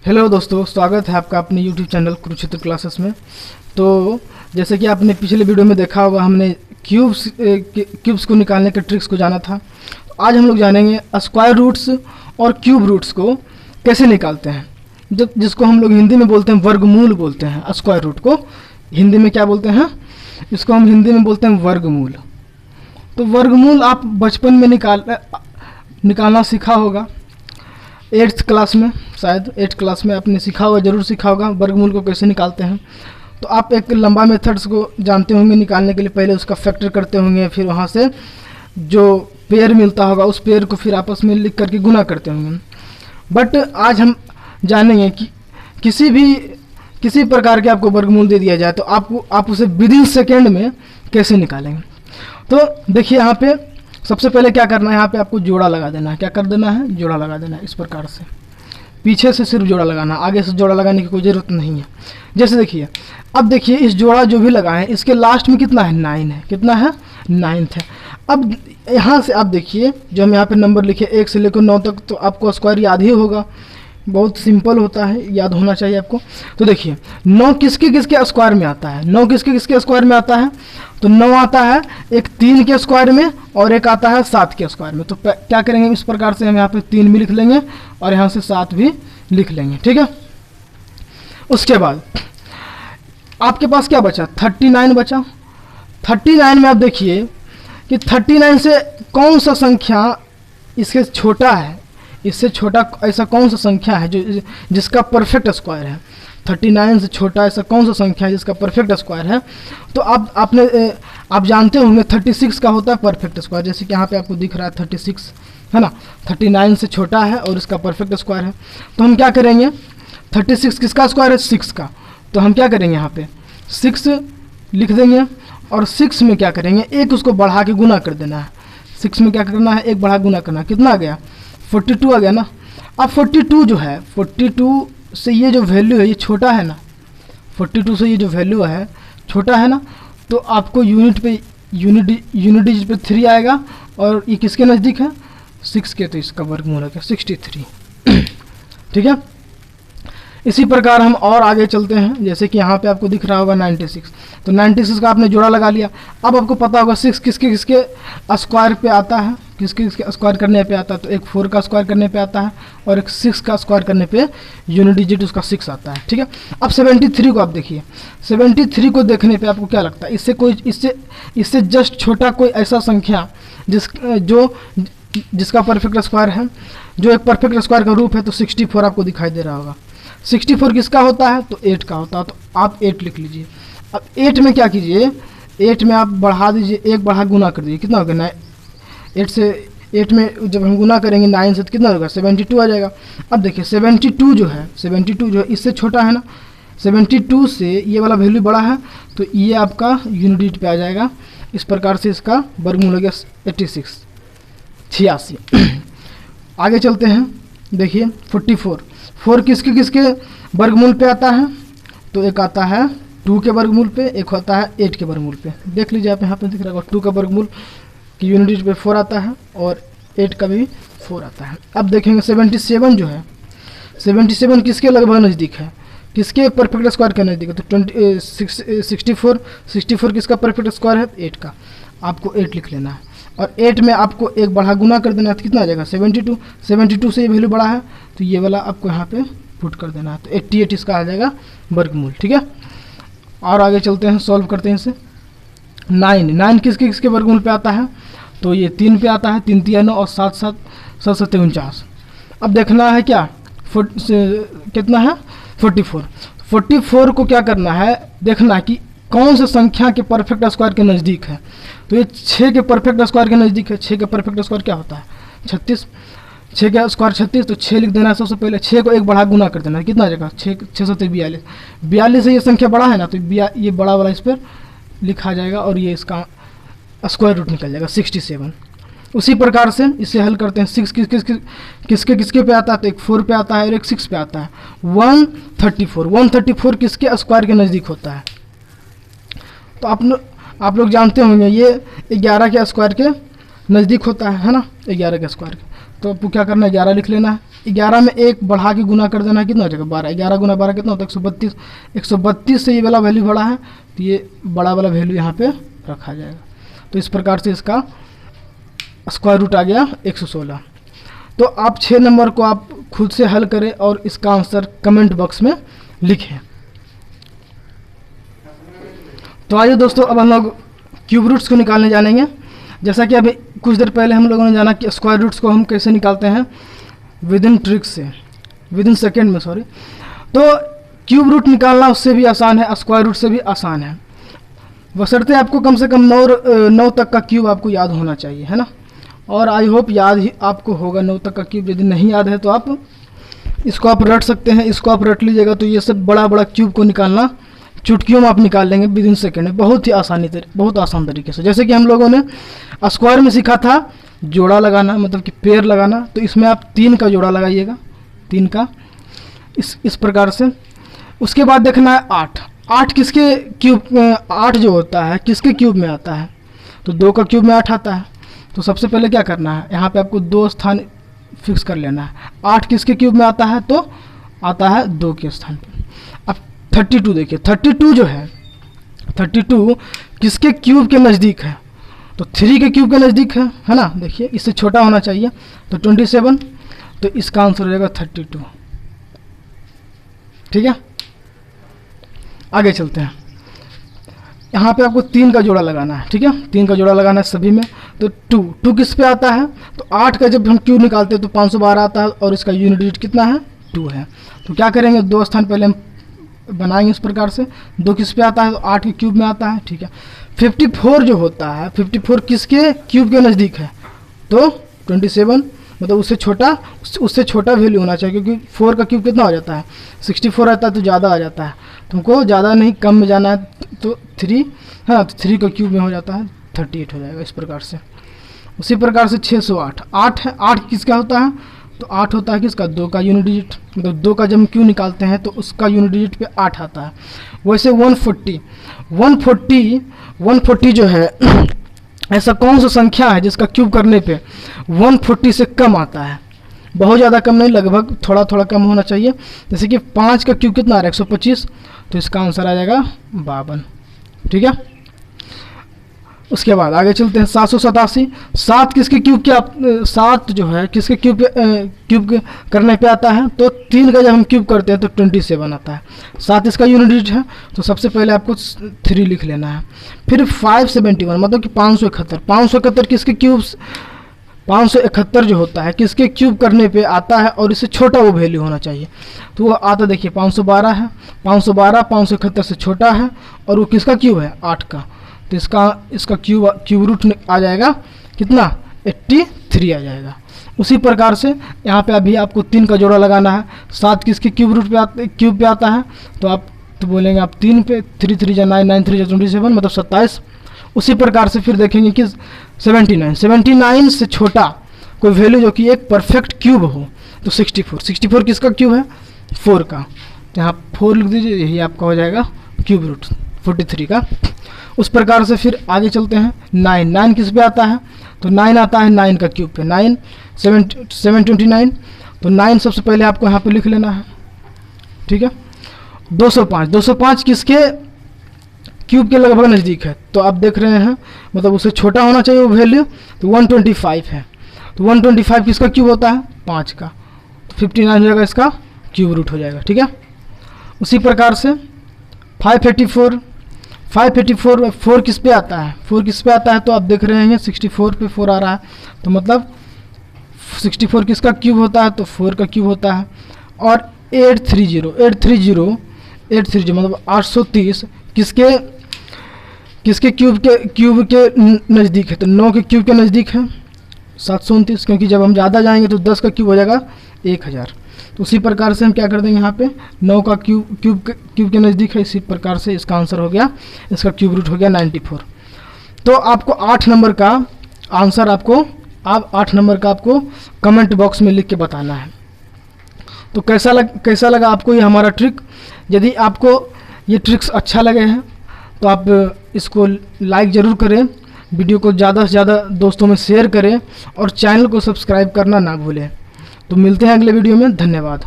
Hello दोस्तों, स्वागत है आपका अपने YouTube चैनल कुरुक्षेत्र क्लासेस में। तो जैसे कि आपने पिछले वीडियो में देखा होगा, हमने क्यूब्स को निकालने के ट्रिक्स को जाना था। आज हम लोग जानेंगे स्क्वायर रूट्स और क्यूब रूट्स को कैसे निकालते हैं, जिसको हम लोग हिंदी में बोलते हैं वर्गमूल बोलते हैं। स्क्वायर रूट को हिंदी में क्या बोलते हैं? इसको हम हिंदी में बोलते हैं वर्गमूल। तो वर्गमूल आप बचपन में निकालना सीखा होगा, 8th क्लास में, शायद 8th क्लास में आपने सीखा होगा, ज़रूर सीखा होगा वर्गमूल को कैसे निकालते हैं। तो आप एक लंबा मेथड्स को जानते होंगे निकालने के लिए। पहले उसका फैक्टर करते होंगे, फिर वहाँ से जो पेयर मिलता होगा उस पेयर को फिर आपस में लिख करके गुना करते होंगे। बट आज हम जानेंगे कि किसी प्रकार के आपको वर्गमूल दे दिया जाए तो आप उसे विदिन सेकेंड में कैसे निकालेंगे। तो देखिए, यहाँ पे सबसे पहले क्या करना है, यहाँ पे आपको जोड़ा लगा देना है। क्या कर देना है? जोड़ा लगा देना है। इस प्रकार से पीछे से सिर्फ जोड़ा लगाना, आगे से जोड़ा लगाने की कोई ज़रूरत नहीं है। जैसे देखिए, अब देखिए इस जोड़ा जो भी लगाएं इसके लास्ट में कितना है? 9 है। कितना है? 9th है। अब यहाँ से आप देखिए, जो हम यहाँ पे नंबर लिखे 1 से लेकर 9 तक, तो आपको स्क्वायर याद ही होगा। बहुत सिंपल होता है, याद होना चाहिए आपको। तो देखिए 9 किसके किसके स्क्वायर में आता है? 9 किसके किसके स्क्वायर में आता है? तो 9 आता है एक 3 के स्क्वायर में और एक आता है 7 के स्क्वायर में। तो क्या करेंगे, इस प्रकार से हम यहाँ पे 3 भी लिख लेंगे और यहाँ से 7 भी लिख लेंगे। ठीक है। उसके बाद आपके पास क्या बचा? 39 बचा। 39 में आप देखिए कि 39 से कौन सा संख्या इसके छोटा है, इससे छोटा ऐसा कौन सा संख्या है जिसका परफेक्ट स्क्वायर है। 39 से छोटा ऐसा कौन सा संख्या है जिसका परफेक्ट स्क्वायर है? तो आप जानते होंगे 36 का होता है परफेक्ट स्क्वायर। जैसे कि यहाँ पे आपको दिख रहा है 36 है ना, 39 से छोटा है और इसका परफेक्ट स्क्वायर है। तो हम क्या करेंगे, 36 किसका स्क्वायर है? 6 का। तो हम क्या करेंगे, यहाँ पे 6 लिख देंगे और 6 में क्या करेंगे, एक उसको बढ़ा के गुना कर देना है। 6 में क्या करना है? एक बढ़ा गुना करना। कितना आ गया? 42 आ गया ना। अब 42 जो है, 42 से ये जो वैल्यू है ये छोटा है ना, 42 से ये जो वैल्यू है छोटा है ना। तो आपको यूनिट डिजिट पे 3 आएगा और ये किसके नज़दीक है? 6 के। तो इसका वर्गमूल है क्या? 63। ठीक है। इसी प्रकार हम और आगे चलते हैं। जैसे कि यहाँ पे आपको दिख रहा होगा 96। तो 96 का आपने जोड़ा लगा लिया। अब आपको पता होगा 6 किसके किसके स्क्वायर पे आता है, किसके किसके स्क्वायर करने पे आता है। तो एक 4 का स्क्वायर करने पे आता है और एक 6 का स्क्वायर करने पे यूनिट डिजिट उसका 6 आता है। ठीक है। अब 73 को आप देखिए, 73 को देखने पे आपको क्या लगता है? इससे जस्ट छोटा कोई ऐसा संख्या जिसका परफेक्ट स्क्वायर है, जो एक परफेक्ट स्क्वायर का रूप है। तो 64 आपको दिखाई दे रहा होगा। 64 किसका होता है? तो 8 का होता है। तो आप 8 लिख लीजिए। अब 8 में क्या कीजिए, 8 में आप बढ़ा दीजिए, एक बढ़ा गुना कर दीजिए। कितना होगा? 8 में जब हम गुना करेंगे 9 से तो कितना होगा? 72 आ जाएगा। अब देखिए 72 जो है इससे छोटा है ना। 72 से ये वाला वैल्यू बड़ा है तो ये आपका यूनिट डिजिट पे आ जाएगा। इस प्रकार से इसका वर्गमूल हो गया 86। आगे चलते हैं। देखिए 4 किसके किसके वर्गमूल पे आता है? तो एक आता है 2 के वर्गमूल पे, एक होता है 8 के वर्गमूल पे। देख लीजिए आप यहाँ पे दिख रहा होगा 2 का वर्गमूल की यूनिट डिजिट पे 4 आता है और 8 का भी 4 आता है। अब देखेंगे 77 जो है, 77 किसके लगभग नज़दीक है, किसके परफेक्ट स्क्वायर के नज़दीक है? तो 64 किसका परफेक्ट स्क्वायर है? 8 का। आपको 8 लिख लेना है और 8 में आपको एक बढ़ा गुना कर देना है। तो कितना आ जाएगा? 72 से ये वैल्यू बड़ा है तो ये वाला आपको यहाँ पे पुट कर देना है। तो 88 इसका आ जाएगा वर्गमूल। ठीक है। और आगे चलते हैं, सॉल्व करते हैं इसे। 9 किसके किसके वर्गमूल पे आता है? तो ये 3 पे आता है। 3 3 9 और 7 7 7 7 49। अब देखना है क्या, कितना है? 44 को क्या करना है, देखना कि कौन सा संख्या के परफेक्ट स्क्वायर के नज़दीक है। तो ये 6 के परफेक्ट स्क्वायर के नज़दीक है। 6 के परफेक्ट स्क्वायर क्या होता है? 36। 6 का स्क्वायर 36। तो 6 लिख देना है सबसे पहले। 6 को एक बढ़ा गुना कर देना है। कितना आ जाएगा? 6 7 42। 42 से ये संख्या बड़ा है ना, तो ये बड़ा वाला इस पर लिखा जाएगा और ये इसका स्क्वायर रूट निकल जाएगा 67। उसी प्रकार से इसे हल करते हैं। 6 किसके पे आता है? तो एक 4 पे आता है और एक 6 पे आता है। 134 किसके स्क्वायर के नज़दीक होता है? तो आप लोग जानते होंगे ये 11 के स्क्वायर के नज़दीक होता है ना, 11 के स्क्वायर के। तो आपको क्या करना है, 11 लिख लेना है। 11 में 1 बढ़ा के गुना कर देना है, कितना हो जाएगा 12। 11 गुना 12 कितना होता है 132। 132 से ये वाला वैल्यू बड़ा है तो ये बड़ा वाला वैल्यू यहाँ पे रखा जाएगा। तो इस प्रकार से इसका स्क्वायर रूट आ गया 116। तो आप 6 नंबर को आप खुद से हल करें और इसका आंसर कमेंट बॉक्स में लिखें। तो आइए दोस्तों, अब हम लोग क्यूब रूट्स को निकालने जानेंगे। जैसा कि अभी कुछ देर पहले हम लोगों ने जाना कि स्क्वायर रूट्स को हम कैसे निकालते हैं विद इन ट्रिक्स से, विद इन सेकेंड में सॉरी। तो क्यूब रूट निकालना उससे भी आसान है, स्क्वायर रूट से भी आसान है, बशर्ते आपको कम से कम 9 तक का क्यूब आपको याद होना चाहिए, है ना। और आई होप याद ही आपको होगा 9 तक का क्यूब। यदि नहीं याद है तो आप इसको आप रट सकते हैं, इसको आप रट लीजिएगा तो ये सब बड़ा बड़ा क्यूब को निकालना चुटकियों में आप निकाल लेंगे विद इन सेकेंड में, बहुत ही बहुत आसान तरीके से। जैसे कि हम लोगों ने स्क्वायर में सीखा था जोड़ा लगाना, मतलब कि पेयर लगाना, तो इसमें आप 3 का जोड़ा लगाइएगा, 3 का, इस प्रकार से। उसके बाद देखना है 8 किसके क्यूब, 8 जो होता है किसके क्यूब में आता है, तो 2 का क्यूब में 8 आता है। तो सबसे पहले क्या करना है, यहाँ पे आपको 2 स्थान फिक्स कर लेना है। 8 किसके क्यूब में आता है, तो आता है 2 के स्थान पे। अब 32 देखिए, 32 जो है, 32 किसके क्यूब के नज़दीक है, तो 3 के क्यूब के नज़दीक है ना। देखिए इससे छोटा होना चाहिए, तो 27, तो इसका आंसर हो जाएगा 32। ठीक है, आगे चलते हैं। यहाँ पे आपको 3 का जोड़ा लगाना है, ठीक है, 3 का जोड़ा लगाना है सभी में। तो 2 किस पे आता है, तो 8 का जब हम क्यूब निकालते हैं तो 512 आता है और इसका यूनिट डिजिट कितना है, 2 है। तो क्या करेंगे, 2 स्थान पहले हम बनाएंगे इस प्रकार से। 2 किस पे आता है, तो 8 के क्यूब में आता है, ठीक है। 54 जो होता है, 54 किसके क्यूब के नज़दीक है, तो 27, मतलब उससे छोटा वैल्यू होना चाहिए, क्योंकि 4 का क्यूब कितना हो जाता है 64 आता है, तो ज़्यादा आ जाता है। तुमको ज़्यादा नहीं कम में जाना है, तो 3 है ना, तो 3 का क्यूब में हो जाता है 38 हो जाएगा इस प्रकार से। उसी प्रकार से 608 है, 8 किसका होता है, तो 8 होता है किसका, 2 का यूनिट डिजिट, मतलब 2 का जब हम क्यूब निकालते हैं तो उसका यूनिट डिजिट पे 8 आता है। वैसे 140 जो है ऐसा कौन सा संख्या है जिसका क्यूब करने पे 140 से कम आता है, बहुत ज़्यादा कम नहीं, लगभग थोड़ा थोड़ा कम होना चाहिए। जैसे कि 5 का क्यूब कितना आ रहा है 125, तो इसका आंसर आ जाएगा 52। ठीक है, उसके बाद आगे चलते हैं 787। 7 किसके क्यूब के 7 जो है किसके क्यूब करने पे आता है, तो 3 का जब हम क्यूब करते हैं तो 27 आता है। 7 इसका यूनिट डिजिट है, तो सबसे पहले आपको 3 लिख लेना है। फिर 571 मतलब कि 571 किसके क्यूब, 571 जो होता है किसके क्यूब करने पे आता है और इससे छोटा वो वैल्यू होना चाहिए, तो वो आता देखिए 512 है। 512 571 से छोटा है और वो किसका क्यूब है 8 का, तो इसका क्यूब रूट आ जाएगा कितना 83 आ जाएगा। उसी प्रकार से यहाँ पे अभी आपको 3 का जोड़ा लगाना है। 7 किसके क्यूब पे आता है, तो आप तो बोलेंगे आप 3 पे, 3 3 जा 9, 9 3 जा 27 मतलब 27। उसी प्रकार से फिर देखेंगे कि 79 से छोटा कोई वैल्यू जो कि एक परफेक्ट क्यूब हो, तो 64 किसका क्यूब है 4 का, तो यहाँ 4 लिख दीजिए, यही आपका हो जाएगा क्यूब रूट 43 का। उस प्रकार से फिर आगे चलते हैं। 9 किस पे आता है, तो 9 आता है 9 का क्यूब पे, 9 729, तो 9 सबसे पहले आपको यहाँ पे लिख लेना है। ठीक है, 205 किसके क्यूब के लगभग नज़दीक है, तो आप देख रहे हैं मतलब उससे छोटा होना चाहिए वो वैल्यू, तो 125 है। तो 125 किसका क्यूब होता है 5 का, तो 59 हो जाएगा, इसका क्यूब रूट हो जाएगा। ठीक है, उसी प्रकार से 584 4 किस पे आता है, 4 किस पे आता है, तो आप देख रहे हैं 64 पे 4 आ रहा है, तो मतलब 64 किसका क्यूब होता है, तो 4 का क्यूब होता है। और 830 मतलब 830 किसके क्यूब के नज़दीक है, तो 9 के क्यूब के नज़दीक है 729, क्योंकि जब हम ज़्यादा जाएंगे तो 10 का क्यूब हो जाएगा 1000। तो उसी प्रकार से हम क्या कर देंगे, यहाँ पे 9 का क्यूब के नज़दीक है, इसी प्रकार से इसका आंसर हो गया, इसका क्यूब रूट हो गया 94। तो आपको 8 नंबर का आंसर आपको कमेंट बॉक्स में लिख के बताना है। तो कैसा लगा आपको ये हमारा ट्रिक। यदि आपको ये ट्रिक्स अच्छा लगे हैं तो आप इसको लाइक ज़रूर करें, वीडियो को ज़्यादा से ज़्यादा दोस्तों में शेयर करें और चैनल को सब्सक्राइब करना ना भूलें। तो मिलते हैं अगले वीडियो में, धन्यवाद।